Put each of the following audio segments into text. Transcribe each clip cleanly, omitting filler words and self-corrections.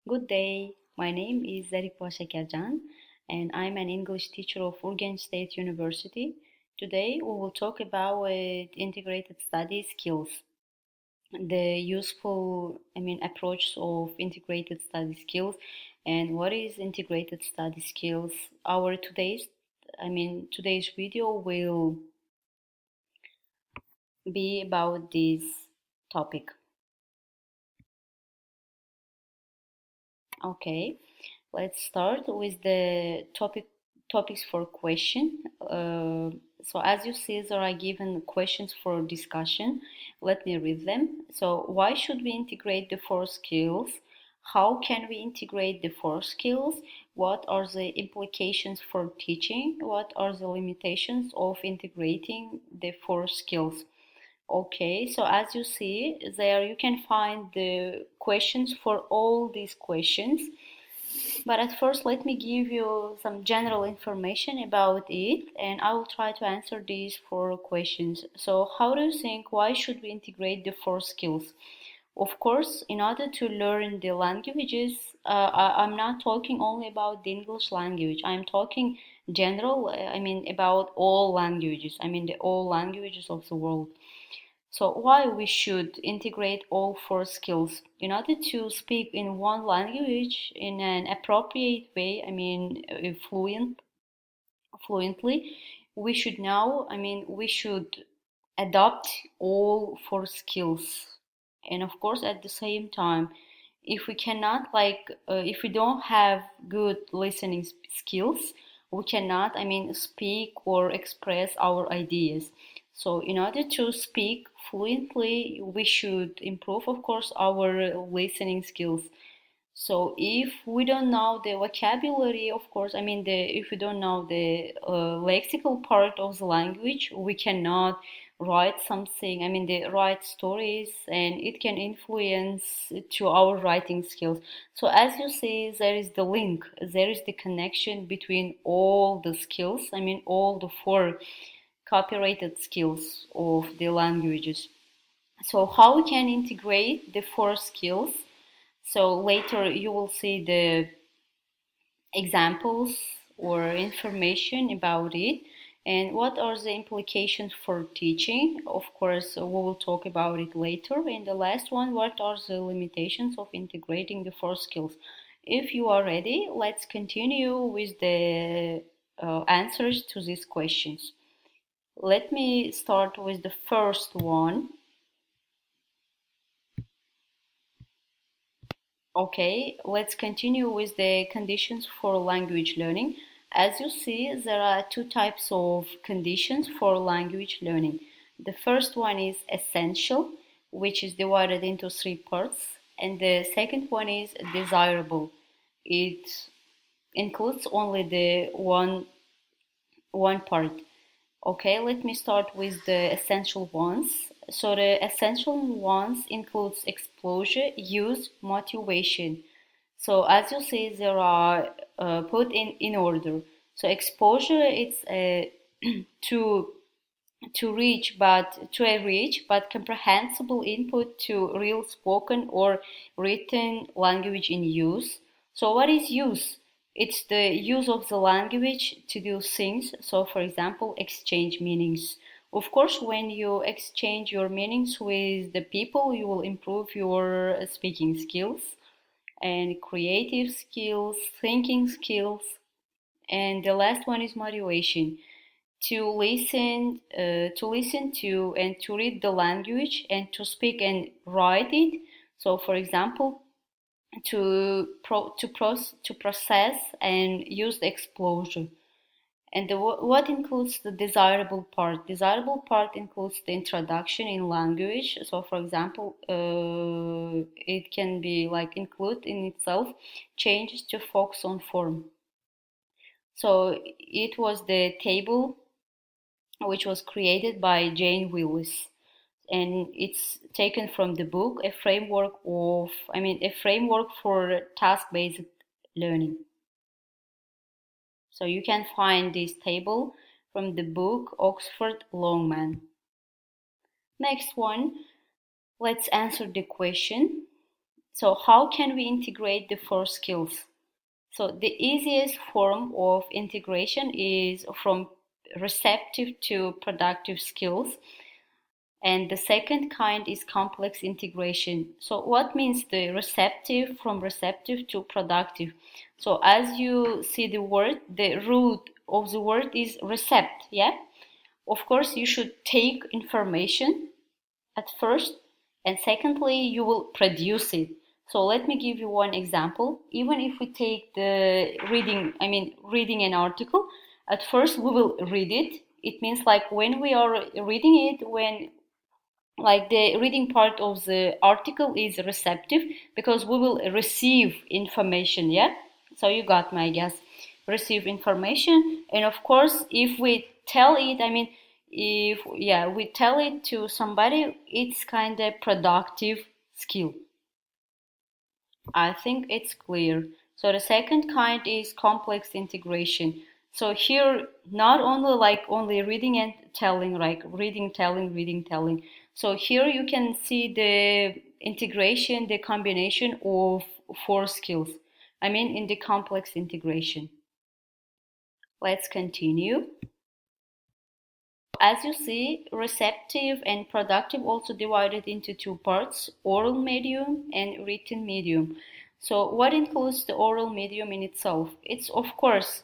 Good day. My name is Zarifwa Shakerjan, and I'm an English teacher of Urgen State University. Today, we will talk about integrated study skills, the useful, approach of integrated study skills, and what is integrated study skills. Our today's video will be about this topic. Okay. Let's start with the topics for question. So as you see, there are given questions for discussion. Let me read them. So why should we integrate the four skills? How can we integrate the four skills? What are the implications for teaching? What are the limitations of integrating the four skills? Okay, so as you see there, you can find the questions for all these questions. But at first, let me give you some general information about it, and I will try to answer these four questions. So, how do you think, why should we integrate the four skills? Of course, in order to learn the languages, I'm not talking only about the English language. I'm talking general, about all languages. The all languages of the world. So why we should integrate all four skills in order to speak in one language in an appropriate way, fluently, we should now, we should adopt all four skills. And of course, at the same time, if we cannot, if we don't have good listening skills, we cannot, speak or express our ideas. So, in order to speak fluently, we should improve, of course, our listening skills. So if we don't know the vocabulary, of course, if we don't know the lexical part of the language, we cannot write something. The write stories, and it can influence to our writing skills. So as you see, there is the link, there is the connection between all the skills. All the four copyrighted skills of the languages. So how we can integrate the four skills? So later you will see the examples or information about it and what are the implications for teaching. Of course, we will talk about it later. And the last one, what are the limitations of integrating the four skills? If you are ready, let's continue with the answers to these questions. Let me start with the first one. Okay, let's continue with the conditions for language learning. As you see, there are two types of conditions for language learning. The first one is essential, which is divided into three parts, and the second one is desirable. It includes only the one part. Okay, let me start with the essential ones. So the essential ones includes exposure, use, motivation. So as you see, there are put in order. So exposure, it's to to a rich but comprehensible input to real spoken or written language in use. So what is use? It's the use of the language to do things. So for example, exchange meanings. Of course, when you exchange your meanings with the people, you will improve your speaking skills and creative skills, thinking skills. And the last one is motivation, to listen to and to read the language and to speak and write it. So, for example, to process and use the exposure. And what includes the desirable part? Desirable part includes the introduction in language. So, for example, it can be like include in itself changes to focus on form. So it was the table which was created by Jane Willis, and it's taken from the book a framework for task-based learning. So you can find this table from the book Oxford Longman. Next one, let's answer the question. So how can we integrate the four skills? So the easiest form of integration is from receptive to productive skills. And the second kind is complex integration. So what means the receptive from receptive to productive? So as you see the word, the root of the word is recept, yeah? Of course, you should take information at first, and secondly, you will produce it. So let me give you one example. Even if we take the reading, reading an article, at first we will read it. It means like when we are reading it, when like the reading part of the article is receptive because we will receive information, yeah? So you got my guess. Receive information, and of course if we tell it, if yeah we tell it to somebody, it's kind of productive skill. I think it's clear. So the second kind is complex integration. So here, not only like only reading and telling, like reading, telling, reading, telling. So here you can see the integration, the combination of four skills. In the complex integration. Let's continue. As you see, receptive and productive also divided into two parts, oral medium and written medium. So what includes the oral medium in itself? It's of course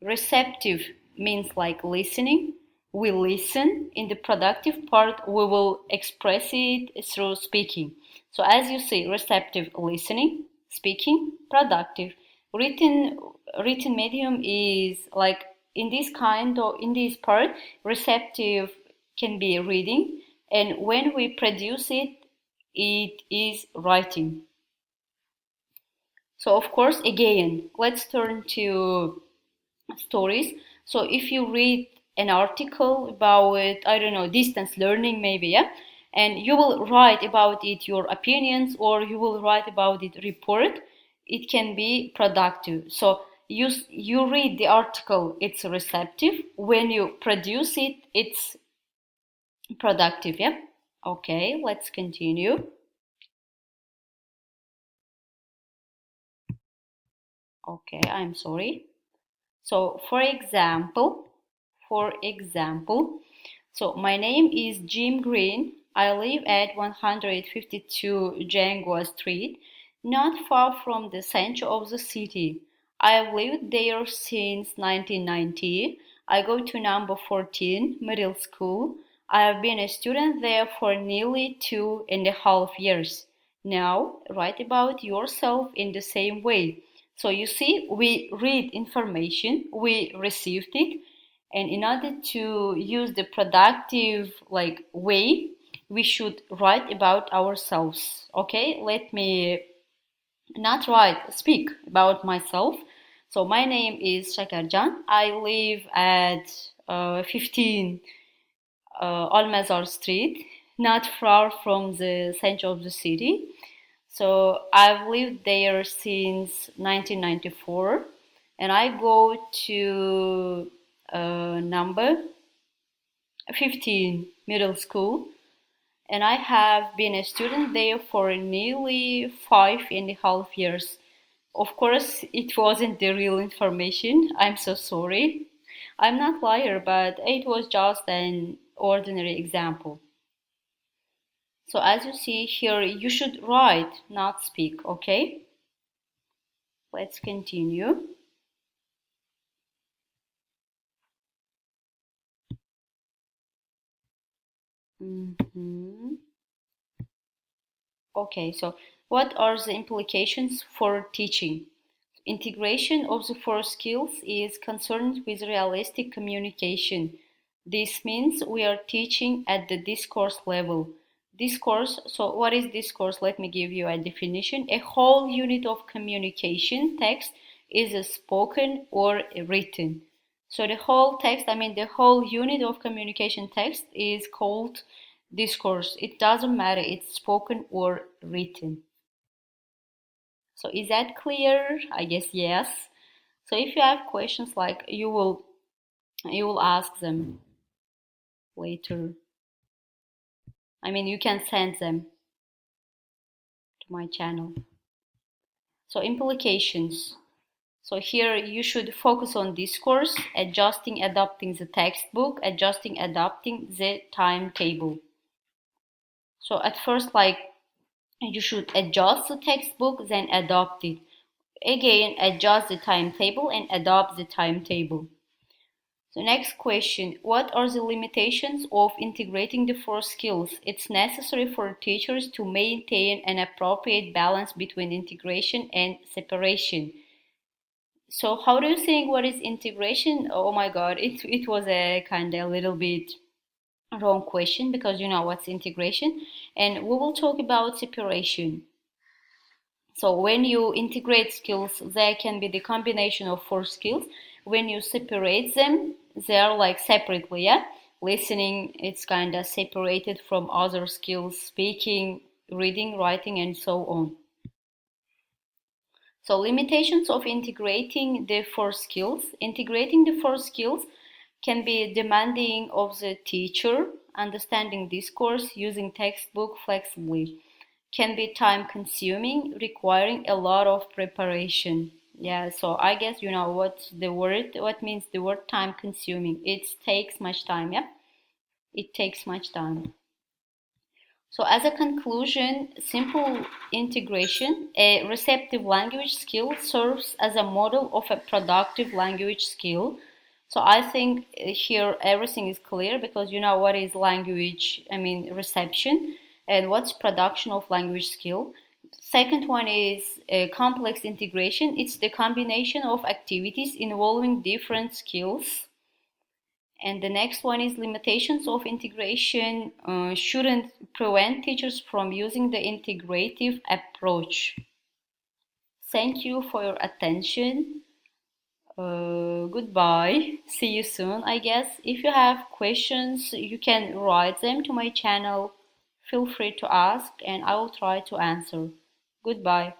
receptive means like listening. We listen. In the productive part, we will express it through speaking. So as you see, receptive listening, speaking, productive. Written written medium is like in this part, receptive can be reading, and when we produce it, it is writing. So of course, again, let's turn to stories. So if you read an article about, I don't know, distance learning maybe, yeah, and you will write about it your opinions, or you will write about it report, it can be productive. So you read the article, it's receptive. When you produce it, it's productive, yeah. Okay, let's continue. Okay, I'm sorry. So for example, so my name is Jim Green. I live at 152 Jangwa Street, not far from the center of the city. I've lived there since 1990. I go to number 14 middle school. I have been a student there for nearly 2.5 years. Now, write about yourself in the same way. So you see, we read information, we received it, and in order to use the productive like way, we should write about ourselves. Okay, let me not write, speak about myself. So my name is Shakarjan. I live at 15 Almazar Street, not far from the center of the city. So I've lived there since 1994, and I go to number 15 middle school, and I have been a student there for nearly 5.5 years. Of course, it wasn't the real information. I'm so sorry. I'm not liar, but it was just an ordinary example. So as you see here, you should write, not speak, okay? Let's continue. Mhm. Okay, so what are the implications for teaching? Integration of the four skills is concerned with realistic communication. This means we are teaching at the discourse level. Discourse, so what is discourse? Let me give you a definition. A whole unit of communication text is a spoken or a written. So the whole text, the whole unit of communication text is called discourse. It doesn't matter, it's spoken or written. So is that clear? I guess yes. So if you have questions, like you will ask them later. You can send them my channel. So implications. So here you should focus on discourse, adjusting, adapting the textbook, adjusting, adapting the timetable. So at first, like, you should adjust the textbook, then adapt it. Again, adjust the timetable and adapt the timetable. So next question, what are the limitations of integrating the four skills? It's necessary for teachers to maintain an appropriate balance between integration and separation. So how do you think, what is integration? Oh my God, it was a kind of a little bit wrong question, because you know what's integration, and we will talk about separation. So when you integrate skills, there can be the combination of four skills. When you separate them, they are like separately, yeah? Listening, it's kind of separated from other skills, speaking, reading, writing, and so on. So limitations of integrating the four skills. Integrating the four skills can be demanding of the teacher, understanding discourse, using textbook flexibly. Can be time consuming, requiring a lot of preparation. Yeah, so I guess you know what means the word time consuming. It takes much time, yeah? It takes much time. So as a conclusion, simple integration, a receptive language skill serves as a model of a productive language skill. So I think here everything is clear, because you know what is language, I mean reception, and what's production of language skill. Second one is complex integration. It's the combination of activities involving different skills. And the next one is limitations of integration shouldn't prevent teachers from using the integrative approach. Thank you for your attention. Goodbye. See you soon, I guess. If you have questions, you can write them to my channel. Feel free to ask and I will try to answer. Goodbye.